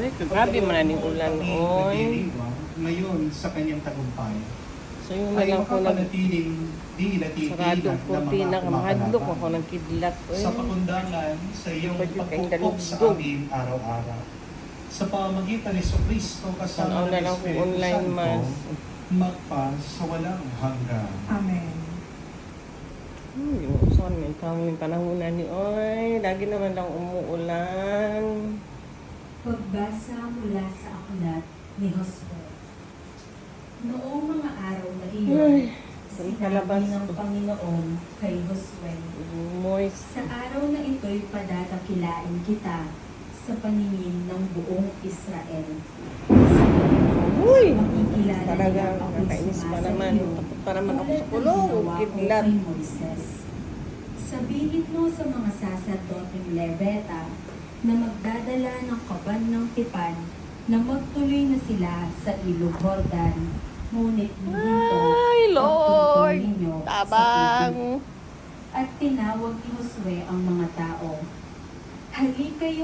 Uy, grabe man na ning ulan, oy. Ngayon sa kanyang tagumpay. So yun na Ay lang po makapanatiling di sarado natitigan ko ng mga pinakamahadlok ako kumapalaban ng kidlat. Uy. sa pakundangan sa iyong Pwede kayong pagpupok sa dalugdog. amin araw-araw. Sa pamamagitan ni Kristo kasama Tanaw na ng lang kung Espiritu online Santo, mas. magpa sa walang hanggan. Amen. Saan yung tamang panahon ni oy. Lagi naman lang umuulan. Pagbasa mula sa aklat ni Josue. Noong mga araw na Ay, iyon, saan sinabi kalabas ng ko? Panginoon kay Josue, Moist. sa araw na ito'y padadakilain kita sa paningin ng buong Israel. Uy! Makikilala Talaga, nilang ako'y nakakainis pa sumasa naman. iyo, Takot pa naman ako sa tulad ng kulong. ginawa ko Kidlat. kay Moises. Sabihin mo sa mga saserdoteng Levita na magdadala ng kaban ng tipan na magtuloy na sila sa ilog Jordan. Ngunit dito, Ay, Lord! ninyo sa Tabang! tubig. At tinawag ni Josue ang mga tao. Halika kayo